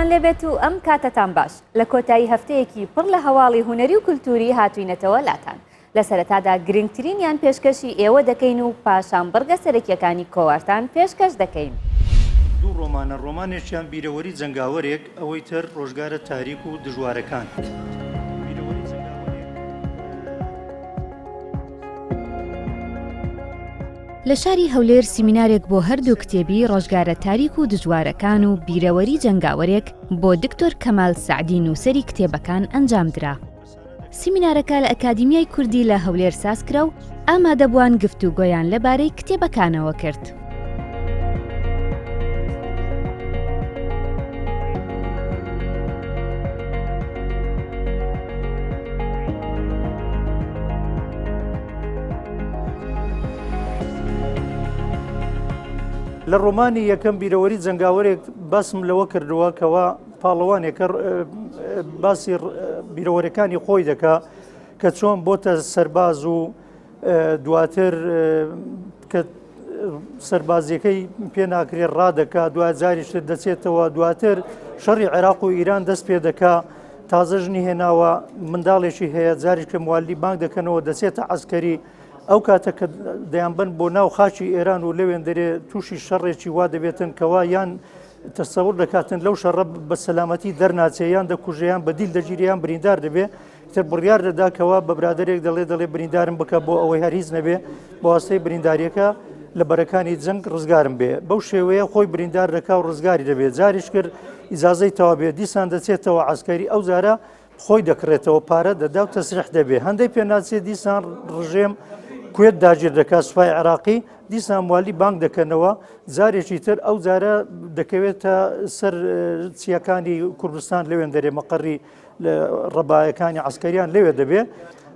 خۆشتان لێبێت و ئەم کاتتان باش لە کۆتایی هەفتەیەکی پڕ لە هەواڵی هونەری و کولتوری هاتوینەتەوە لاتان لە سەرەتادا گرنگترینیان پێشکەشی ئێوە دەکەین و پاشان بڕگە سەرەکیەکانی کۆوارتان پێشکەش دەکەین. دوو ڕۆمانە ڕۆمانێکیان بیرەوەری جەنگاوەرێک ئەوەی تر ڕۆژگارە تاریک و دژوارەکان. لە شاری هەولێر سیمینارێک بۆ هەردوو کتێبی ڕۆژگارە تاریک و دژوارەکان و بیرەوەری جەنگاوەرێک بۆ دکتۆر کەمال سەعدی نووسەری کتێبەکان ئەنجامدرا. سیمینارەکە لە ئەکادیمیای کوردی لە هەولێر سازکرا و ئامادەبووان گفتوگۆیان لەبارەی کتێبەکانەوە کرد. لە ڕۆمانی یەکەم بیرەوەری جەنگاوەرێک باسم لەوە کردووە کەوا پاڵەوانێکە باسی بیرەوەرەکانی خۆی دەکا کە چۆن بۆتە سەرباز و دواتر کە سەربازیەکەی پێ ناکرێت ڕادەکا دوای جاریش دەچێتەوە دواتر شەڕی عێراق و ئیران دەست پێ دەکا تازەژنی هێناوە منداڵێکی هەیە جاریش کە موالی بانگ دەکەنەوە دەچێتە عەسکەری ئەو کاتە کە دەیانبن بۆ ناو خاچی ئێران و لەوێن دەرێ تووشی شەڕێکی وا دەبێتن کەوا یان تەسەوور دەکاتن لەو شەڕە بە سەلامەتی دەرناچێ یان دەکوژەیان بەدیل دەگیریان بریندار دەبێ تر بڕیار دەداکەوە بە برادێک دەڵێ بریندارم بکە بۆ ئەوەی هەر هیچ نەبێ بۆ واستەی برینداریەکە لە بەرەکانی جەنگ ڕزگارم بێ بەو شێوەیە خۆی بریندار دەکا و ڕزگاری دەبێت جاریش کرد ئیجازەی تەوا بێ دیسان دەچێتەوە عەسکەری ئەو جارە خۆی دەکڕێتەوە پارە دەدا و تەسریح دەبێ هەندێک پێ ناچێت دیسان ڕژێم کوێت داگیر دەکات سوپای عێراقی دیسان موالی بانگ دەکەنەوە جارێکی تر ئەو جارە دەکەوێتە سەر چیەکانی کوردستان لەوێن دەرێ مەقەڕی ڕەبایەکانی عەسکەریان لەوێ دەبێ.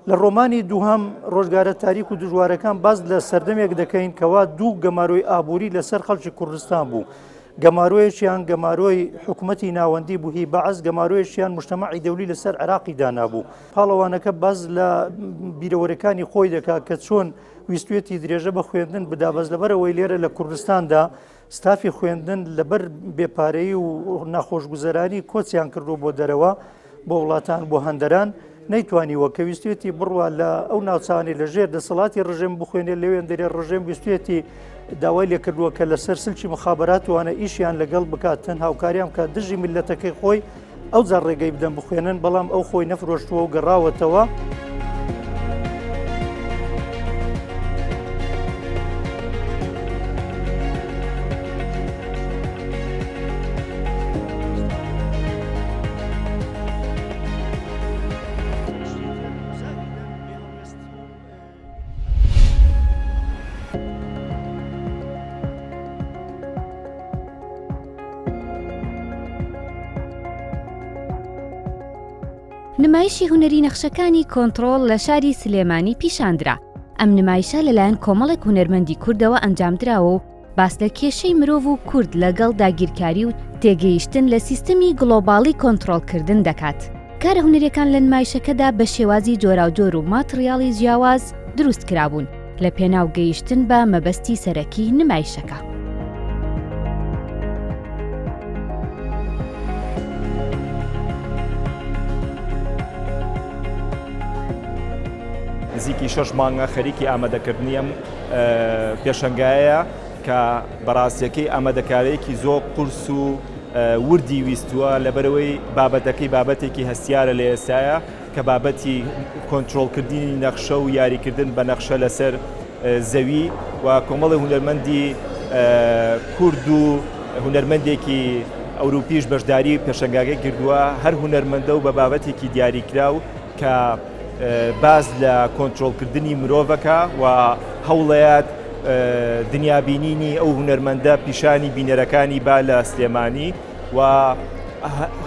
لە ڕۆمانی دووهەم ڕۆژگارە تاریک و دژوارەکان باز لە سەردەمێک دەکەین کەوا دوو گەماروی ئابووری لەسەر خەڵکی کوردستان بوو. گەمارۆیەکیان گەمارۆی حکوومەتی ناوەندی بوو هی بەعەز گەمارۆیەکیان مجتەمەعی دەولی لەسەر عێراقی دانابوو. پاڵەوانەکە باز لە بیرەوەرەکانی خۆی دەکات کە چۆن ویستوێتی درێژە بە خوێندن بدابەز لەبەرەوەی لێرە لە کوردستاندا ستافی خوێندن لەبەر بێپارەیی و ناخۆشگوزەرانی کۆچیان کردو بۆ دەرەوە بۆ وڵاتان بۆ هەندەران نەیتوانیوە کە ویستوێتی بڕوە لە ئەو ناوچانی لە ژێر دەسەڵاتی ڕژێم بخوێنێ لەوێن دەرێ ڕژێم ویستوێتی داوای لێ کردووە کە لەسەر سلکی مخابرات وانە ئیشیان لەگەڵ بکاتن هاوکاریان کە دژی میلەتەکەی خۆی ئەو جار ڕێگەی بدەن بخوێنن بەڵام ئەو خۆی نەفرۆشتووە و گەڕاوەتەوە. نمایشی هونەری نەخشەکانی کۆنتڕۆڵ لە شاری سلێمانی پیشاندرا. ئەم نمایشە لەلایەن کۆمەڵێک هونەرمەندی کوردەوە ئەنجامدراوە و باس لە کێشەی مرۆڤ و کورد لەگەڵ داگیرکاری و تێگەیشتن لە سیستەمی گلۆباڵی کۆنتڕۆڵکردن دەکات. کارە هونەریەکان لە نمایشەکەدا بە شێوازی جۆراوجۆر و ماتریاڵی جیاواز دروست کرابوون لە پێناو گەیشتن بە مەبەستی سەرەکی نمایشەکە. نزیکی 6 مانگە خەریکی ئامادەکردنیم پێشەنگایە کە بەڕاستیەکەی ئامادەکاریەکی زۆر قورس و وردی ویستووە لەبەرەوەی بابەتەکەی بابەتێکی هەستیارە لە ئێستایە کە بابەتی کۆنتڕۆڵکردنی نەخشە و یاریکردن بە نەخشە لەسەر زەوی و کۆمەڵی هونەرمەندی کورد و هونەرمەندێکی ئەوروپیش بەشداری پێشەنگاکە کردووە هەر هونەرمەندە و بە بابەتێکی دیاریکراو کە باز لە کۆنتڕۆڵکردنی مرۆڤەکە و هەوڵەیەت دنیابینینی ئەو هونەرمەندە پیشانی بینەرەکانی با لە سلێمانی و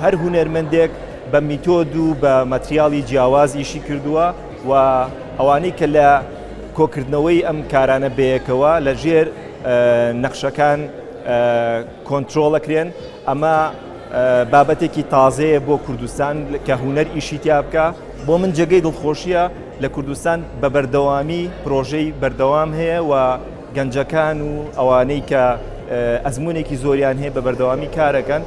هەر هونەرمەندێک بە میتۆد و بە مەتریاڵی جیاواز ئیشی کردووە و ئەوانەی کە لە کۆکردنەوەی ئەم کارانە بەیەکەوە لە ژێر نەخشەکان کۆنتڕۆڵەکرێن. ئەمە بابەتێکی تازەیە بۆ کوردستان کە هونەر ئیشی تیا بکە. بۆ من جێگەی دڵخۆشیە لە کوردستان بە بەردەوامی پرۆژەی بەردەوام هەیە و گەنجەکان و ئەوانەی کە ئەزمونێکی زۆریان هەیە بە بەردەوامی کارەکەن.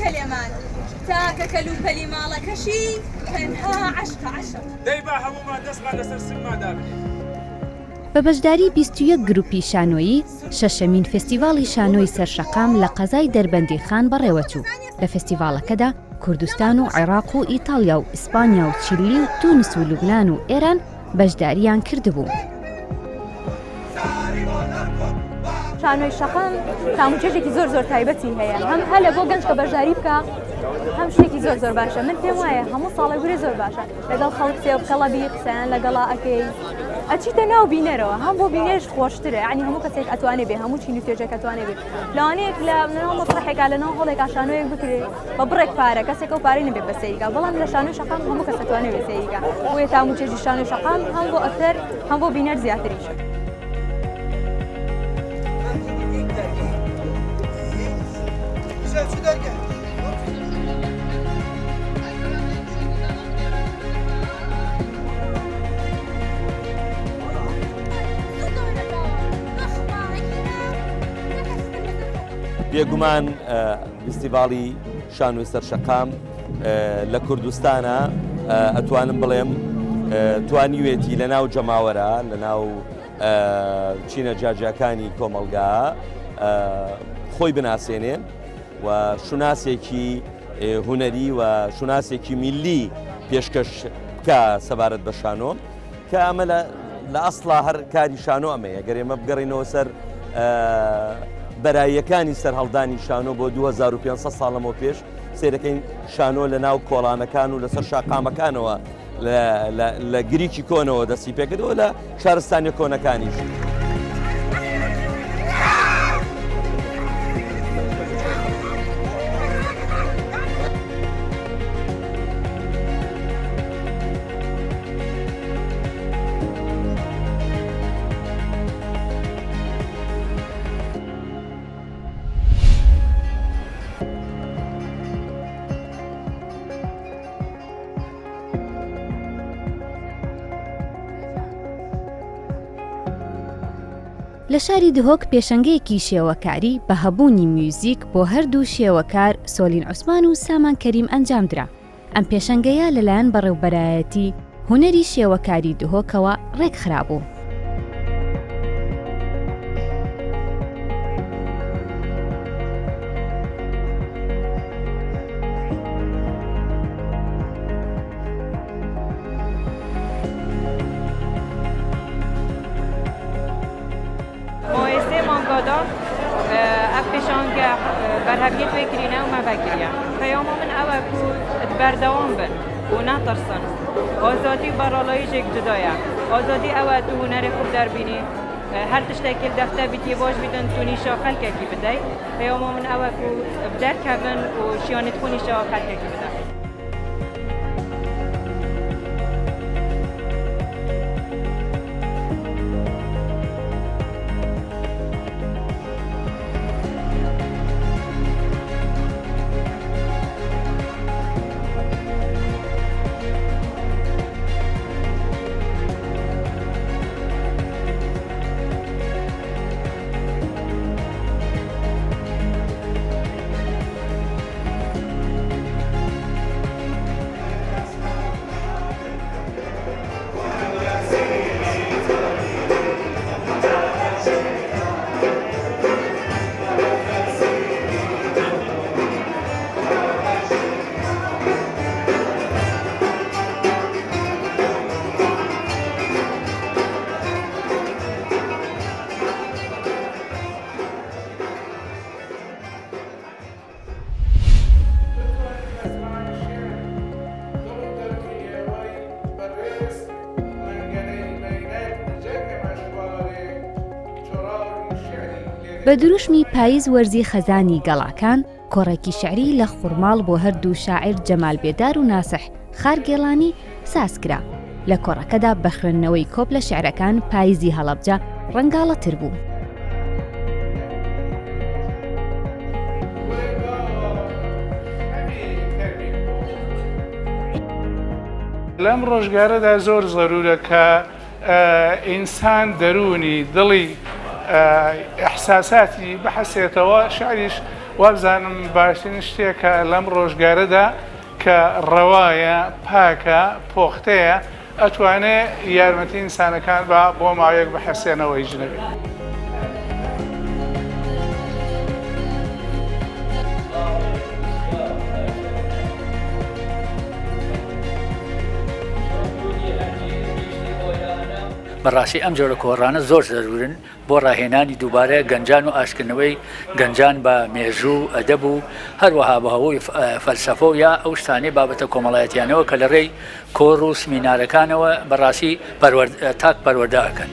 كلمان تاك كلوبلي مالكشي تنها عشق دەیبا هەمومان دەستمان لەسەر سلما دابنێ. بە بەشداری 21 گروپی شانۆیی شەشەمین فستیڤاڵی شانۆی سەرشەقام لە قەزای دەربەندی خان بەڕێوەچوو. لە فستیڤاڵەکەدا کوردستان و عێراق و ئیتالیا و ئیسپانیا و چیلی و تونس و لوبنان و ئێران بەشداریان کردبوو. شانۆی شەقام تاموچێژێکی زۆر تایبەتی هەیە، هەم هەلە بۆ گەنج کە بەشداری بکە، هەم شتێکی زۆر باشە. من پێم وایە هەموو ساڵی گورێ زۆر باشە، لەگەڵ خەڵک سێ بکەڵە بی قسەیان لەگەڵا ئەکەی ئەچیتە ناو بینەرەوە، هەم بۆ بینێش خۆشترە، یعنی هەموو کەسێک ئەتوانێ بێ، هەموو چین و توێژێک ئەتوانێ بێ. لەوانەیەک لە ناو مەسرحێکا لە ناو هەڵێکا شانۆیەک بکرێ بە بڕێک پارە، کەسێک ئەو پارەی نەبێ بە سەیریگا، بەڵام لە شانۆی شەقام هەموو کەس ئەتوانێ بێ سەیریگا. بۆیە تاموچێژی شانۆی شەقام هەم بۆ ئەکتەر هەم بۆ بینەر زیاتریشە. بێگومان فستیڤاڵی شانۆی سەرشەقام لە کوردستانە ئەتوانم بڵێم توانیوێتی لە ناو جەماوەرە، لە ناو چینە جاجیەکانی کۆمەلگا خۆی بناسێنێ و شوناسێکی هونەری و شوناسێکی میلی پێشکەش بکە سەبارەت بە شانۆ، کە ئەمە لە ئەسڵا هەر کاری شانۆ ئەمەیە. گەر ئێمە بگەڕینەوە سەر بەراییەکانی سەر هەڵدانی شانۆ بۆ 2500 ساڵەمەوە پێش سیرەکەین شانۆ لە ناو کۆڵانەکان و لەسەر شاقامەکانەوە لە گریکی کۆنەوە دەستی پێکردەوە لە شارستانی کۆنەکانیش. لە شاری دهۆک پێشەنگەیەکی شێوەکاری بە هەبوونی میوزیک بۆ هەردوو شێوەکار سۆلین عوسمان و سامان کەریم ئەنجامدرا. ئەم پێشەنگەیە لەلایەن بەڕێوەبەرایەتی هونەری شێوەکاری دهۆکەوە ڕێک خرابوو. پێشانگە بەرهەبیەت وێکرینە و مەڤەگریە پەیاما من ئەوە کو بەردەوام بن و ناترسن. ئازادی بەڕاڵاییژێک جدایە. ئازادی ئەوە تو هونەرێ خوب دەربینی، هەر تشتێکی دەفتە بیتی باش بیدن تو نیشا خەلکێکی بدەی. پەیاما من ئەوە کو بدەرکەبن و شیانت خو نیشا خەلکێکی بدە. بە دروشمی پاییز وەرزی خەزانی گەڵاکان کۆڕێکی شعری لە خوڕماڵ بۆ هەردوو شاعیر جەمال بێدار و ناسح خارگێڵانی سازکرا. لە کۆڕەکەدا بە خوێندنەوەی کۆپ لە شعرەکان پاییزی هەڵەبجە ڕەنگاڵەتر بوو. لەم ڕۆژگارەدا زۆر زەرورە کە ئینسان دەرونی دڵی ئەحساساتی بەحەسێتەوە، شعریش وابزانم باشترین شتێکە لەم ڕۆژگارەدا کە ڕەوایە پاکە پۆختەیە ئەتوانێت یارمەتی ئینسانەکان بۆ ماوەیەک بەحەسێنەوەی ژنەبێت. بەڕاستی ئەم جۆرە کۆڕانە زۆر زەرورن بۆ ڕاهێنانی دووبارە گەنجان و ئاشکردنەوەی گەنجان بە مێژوو ئەدەب و هەروەها بە هەوەی فەلسەفە و یا ئەو شتانەی بابەتە کۆمەڵایەتیانەوە کە لە ڕێی کۆڕ و سمینارەکانەوە بەڕاستی تاک پەروەردەکەن.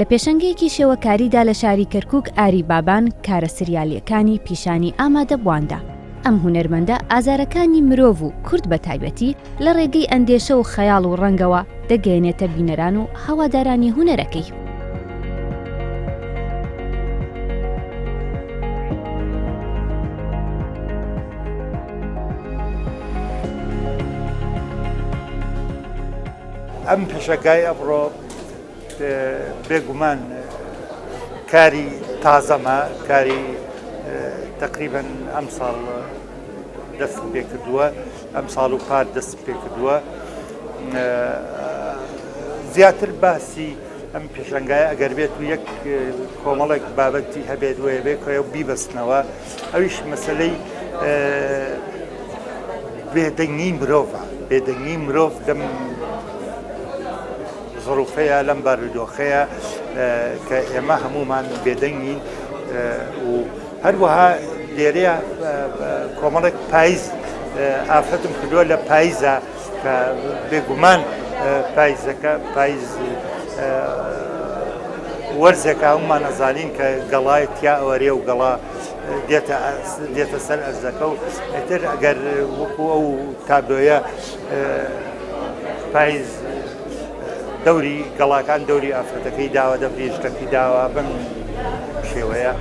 لە پێشەنگەیەکی شێوەکاریدا لە شاری کەرکووک ئاری بابان کارە سریالیەکانی پیشانی ئامادەبواندا. ئەم هونەرمەندە ئازارەکانی مرۆڤ و کورد بە تایبەتی لە ڕێگەی ئەندێشە و خەیاڵ و ڕەنگەوە دەگەێنێتە بینەران و هەوادارانی هونەرەکەی. ئەم پێشەکای ئەمڕۆ بێگومان کاری تازەمە، کاری تقریباً ئەم ساڵ دەست پێ کردووە، ئەم ساڵ و پار دەست پێ کردووە. زیاتر باسی ئەم پێشەنگایە ئەگەر بێت و یەک کۆمەڵێک بابەتی هەبێت وێ بێ کە بیبەستنەوە، ئەویش مەسەلەی بێدەنگی مرۆڤە، بێدەنگی مرۆڤ لەم ظروفەیە لەم بارودۆخەیە کە ئێمە هەمومان بێدەنگین و هەروەها لێرەیە کۆمەڵێک پاییز ئافرەتم کردووە لە پاییزە کە بێگومان پاییزەکە پاییز وەرزێکە هەمومان ئەزانین کە گەڵای تیا ئەوەرێ و گەڵا دێتە سەر ئەرزەکە و ئەتر ئەگەر وەکو ئەو تابلۆیە پاییز دەوری گەڵاکان دەوری ئافرەتەکەی داوە دەبریشتەکەی داوە بەم شێوەیە.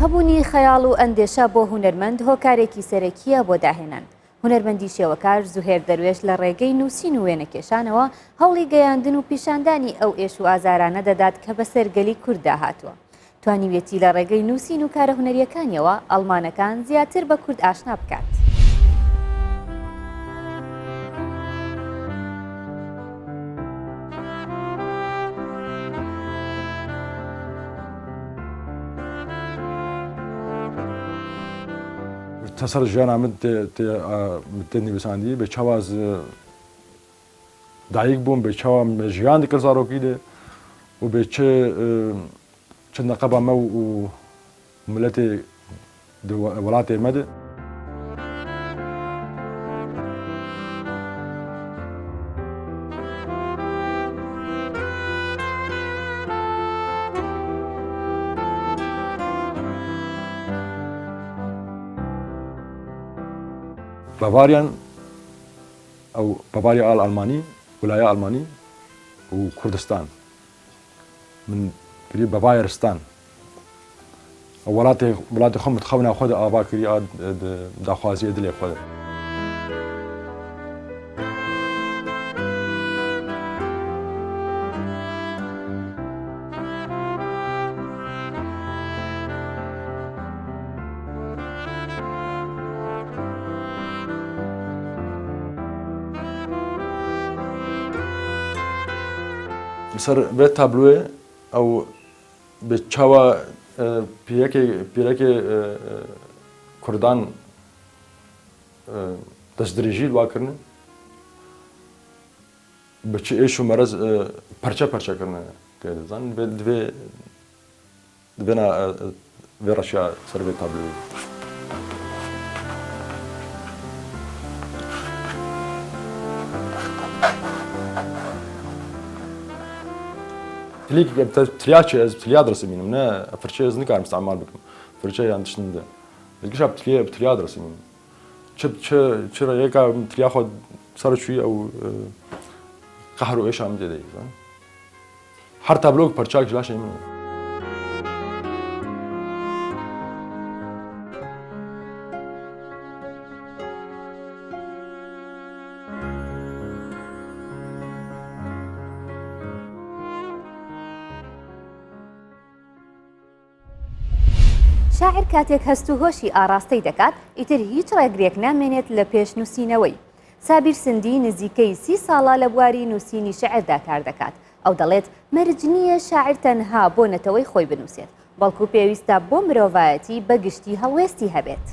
هەبوونی خەیاڵ و ئەندێشە بۆ هونەرمەند هۆکارێکی سەرەکیە بۆ داهێنان. هونەرمەندی شێوەکار زوهێر دەروێش لە ڕێگەی نووسین و وێنەکێشانەوە هەوڵی گەیاندن و پیشاندانی ئەو ئێش و ئازارانە دەدات کە بە سەرگەلی کورددا هاتووە. توانیوێتی لە ڕێگەی نووسین و کارە هونەریەکانیەوە ئەڵمانەکان زیاتر بە کورد ئاشنا بکات. تەسەر ژیانە من تێنیویساندی بە چاواز دایک بووم بە چاوا ژیان دکرد زارۆکی دێ و بێ چ نەقەبە مە و ملەتێ وڵاتێ مەدە. بافاريان أو بافاريا الألماني ولاية ألماني وكردستان من بري بافايرستان ولاتي خم تخونا خود آبا كري داخوازي دلي خود بسر به تابلوه او به چاوا پیرک کردان دستدریجی واکرنه بچه ایشو مرز پرچه کرنه که زن دوینا ورشیا سر به تابلوه تلياتشي از تليا درس مين من فرشة از نكار مستعمل بكم فرشة يعني شنو ده الكش اب تليا درس مين شب يكا تليا خد صار شوي او قهروا ايش عم جدي هر تابلوك فرشة جلاش مين شاعر کاتێک هەست و هۆشی ئاراستەی دەکات ئیتر هیچ ڕێگرێک نامێنێت لە پێش نووسینەوەی. سابیر سندی نزیکەی 30 ساڵە لە بواری نووسینی شەعردا کار دەکات. ئەو دەڵێت مەرج نییە شاعر تەنها بۆ نەتەوەی خۆی بنووسێت، بەڵکو پێویستە بۆ مرۆڤایەتی بەگشتی هەڵوێستی هەبێت.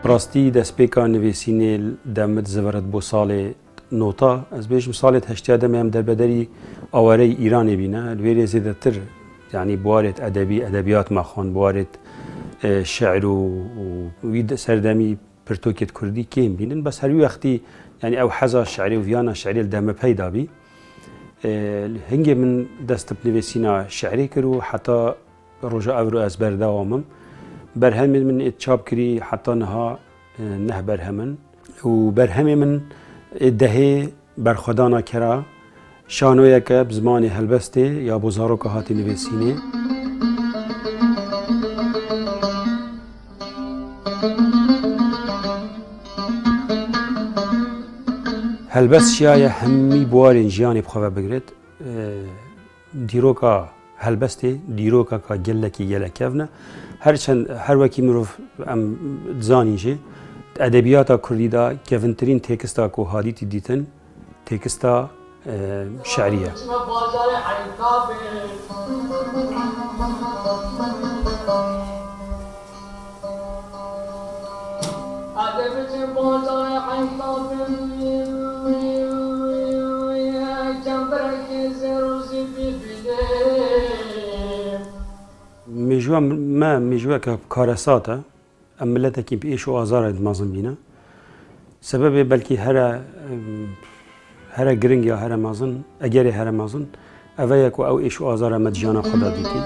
ڕاستی دەستپێکا نوێسینێ دەمت زەڤەرت بۆ ساڵێ نۆتا ئەس بێژم ساڵێت هەشتیا دەمەیەم دەربەدەری ئەوارەی ئیرانێ بینە لێرێ زێدەتر یعنی بوارێت ئەدەبی ئەدەبیات ماخۆن بوارێت شعر و وی سەردەمی پرتۆکێت کوردی کێم بینن بەس هەروی وەختی یعنی ئەو حەزا شعری و ڤیانە شعری دەمە پەیدابی هەنگێ من دەستە نوێسینە شعری کرد و حتا ڕۆژە ئەڤرۆ ئەس بەرداوامم بەرهەمێ من چاپ کردی حتا نەها نەه بەرهەمن و بەرهەمێ من دەهێ بەرخۆدانا کەرا شانۆیەکە بزمانی هەلبەستێ یا بۆ زارۆکە هاتی نوێسینێ هەلبەست شایە هەممی بوارێن ژیانی بخۆە بگرێت دیرۆکە هەلبەستێ دیرۆکە گەلێکی گەلەکەڤنە هەرچەند هەروەکی مرۆڤ ئەم زانیژێ ئەدەبیاتە کوردیدا کەڤنترین تێکستا کۆ هادیتی دیتن تێکستا شعریە. مێژووە مە مێژووەکە کارەساتە ئەم ملەتێکی پێش و ئازارە دمازم بینە سەبەبێ بەلکی هەرە گرنگ یا هەرە مازن ئەگەرێ هەرە مازن ئەڤەیەک و ئەو ئێش و ئازارە مەدژیانە خۆدا دیتی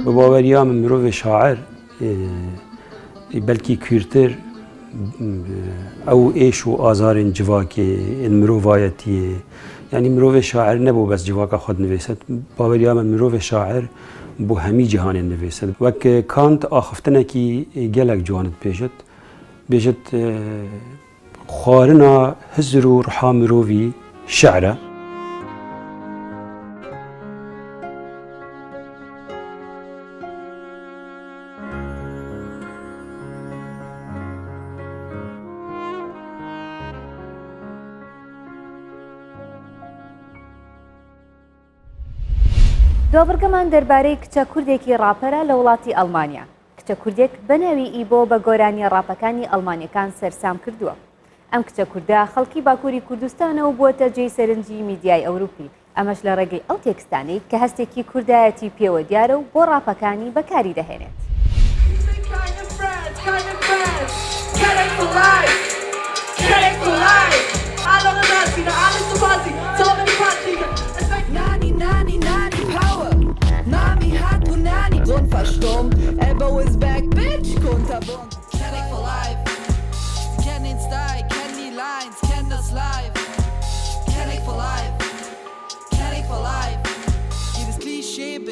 بە باوەریە من مرۆڤێ شاعر بەلکی کوێرتر ئەو ئێش و ئازارên civakê mirovayetiyê yanî mirovê şair nebû bes civaka xwe dinivêset baweriya min mirovê şair bû hemî cihanê nivêset wek Kant axiftinekî gelek ciwan dipêjit bêjit xwarina hizr û riha mirovî şe'r e دۆبڕگەمان دەربارەی کچە کوردێکی ڕاپەرە لە وڵاتی ئەڵمانیا. کچە کوردێک بە ناوی ئیبۆ بە گۆرانی ڕاپەکانی ئەڵمانیەکان سەرسام کردووە. ئەم کچە کووردە خەڵکی باکووری کوردستانەوە بووەتە جێی سەرنجی میدیای ئەوروپی. ئەمەش لە ڕێگەی ئەو تێکستانەی کە هەستێکی کوردایەتی پێوە دیارە و بۆ ڕاپەکانی بەکاری دەهێنێت. Nami hat und Nani Grund verstummt. Elbow is back, bitch, kunterbunt. Kenn ich for life. Kenn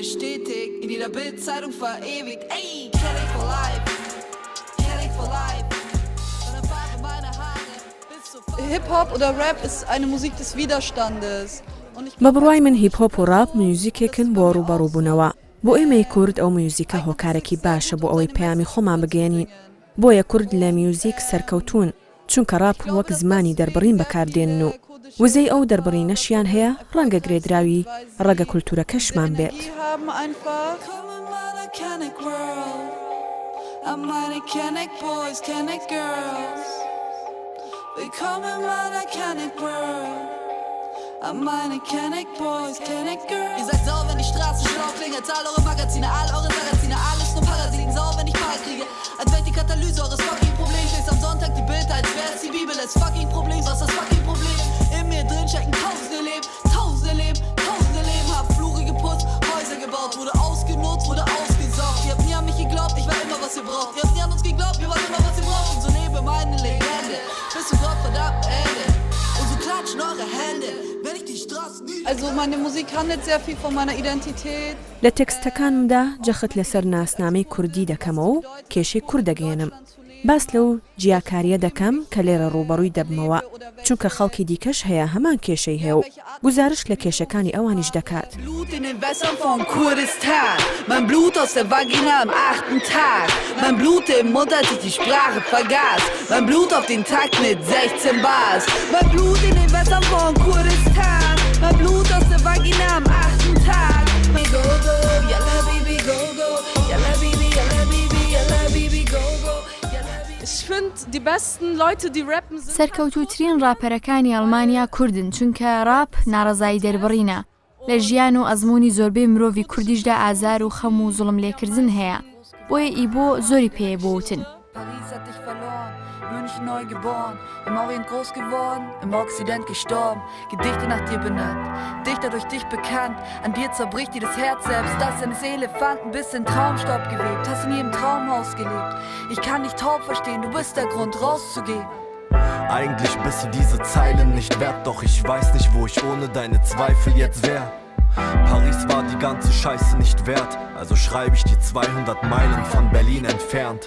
bestätigt, in jeder Bildzeitung verewigt. Ey, Kelly for life, Kelly for life. Von der Farbe meiner Haare bis zur Hip-Hop oder Rap ist eine Musik des Widerstandes. بە بڕای من هیپ-هۆپ و ڕاپ میوزیکێکن بۆ ڕوبەڕووبوونەوە بۆ ئێمەی کورد ئەو میوزیکە هۆکارێکی باشە بۆ ئەوەی پەیامی خۆمان بگەێنین بۆیە کورد لە میوزیک سەرکەوتون چونکە ڕاپ وەک زمانی دەربڕین بەکاردێنن و وزەی ئەو دەربڕینەشیان هەیە ڕەنگە گرێدراوی ڕەگە کولتورەکەشمان بێت. I'm meine Kenneck Boys, Kenneck Girls. Ihr seid sauer, wenn die Straße schlau klingelt. All eure Magazine, all eure Magazine, alles nur Parasiten. Sauer, wenn ich Panik kriege. Als wäre die Katalyse eures fucking Problems. Lest am Sonntag die Bild, als wäre es die Bibel. Das fucking Problem, was ist das fucking Problem? In mir drin stecken tausende Leben, tausende Leben, tausende Leben. Hab Flure geputzt, Häuser gebaut, wurde ausgenutzt, wurde ausgesaugt. Ihr habt nie an mich geglaubt, ich war immer, was ihr braucht. Ihr habt nie an uns geglaubt, wir waren immer, was ihr braucht. Und so lebe meine Legende, bis zu Gott verdammt Ende. Und so klatschen eure Hände. Also meine Musik handelt sehr viel von meiner Identität. لە تێکستەکانمدا جەخت لەسەر ناسنامەی کوردی دەکەمەوە و کێشەی کورد دەگەێنم. باس لەو جیاکاریە دەکەم کە لێرە ڕوبەڕووی دەبمەوە چونکە خەڵکی دیکەش هەیە هەمان کێشەی هەیە و گزارش لە کێشەکانی ئەوانیش دەکات. Blut in den Wässern von Kurdistan. Mein Blut aus der Vagina am 8. Tag. Mein Blut im Mund, als ich die Sprache vergaß. Mein Blut auf den Takt mit 16 Bars. Mein Blut in den Wässern von Kurdistan. Mein Blut aus der Vagina am 8. Tag. Go go, yalla baby go go, yalla baby, yalla baby, yalla baby go go. Ich finde die besten Leute, die rappen sind سەرکەوتووترین ڕاپەرەکانی ئەڵمانیا کوردن چونکە ڕاپ ناڕەزایی دەربڕینە لە ژیان و ئەزمموی زۆربەی مرۆڤی کوردیشدا ئازار و خەم و زوڵم لێکردن هەیە بۆیە ئیبۆ زۆری پێ بۆوتن. Paris hat dich verloren, München neu geboren, im Orient groß geworden, im Occident gestorben, Gedichte nach dir benannt, Dichter durch dich bekannt, an dir zerbricht jedes Herz selbst, das eines Elefanten bis in Traumstaub gewebt, hast in jedem Traumhaus gelebt, ich kann dich taub verstehen, du bist der Grund rauszugehen. Eigentlich bist du diese Zeilen nicht wert, doch ich weiß nicht, wo ich ohne deine Zweifel jetzt wär. Paris war die ganze Scheiße nicht wert, also schreibe ich die 200 Meilen von Berlin entfernt.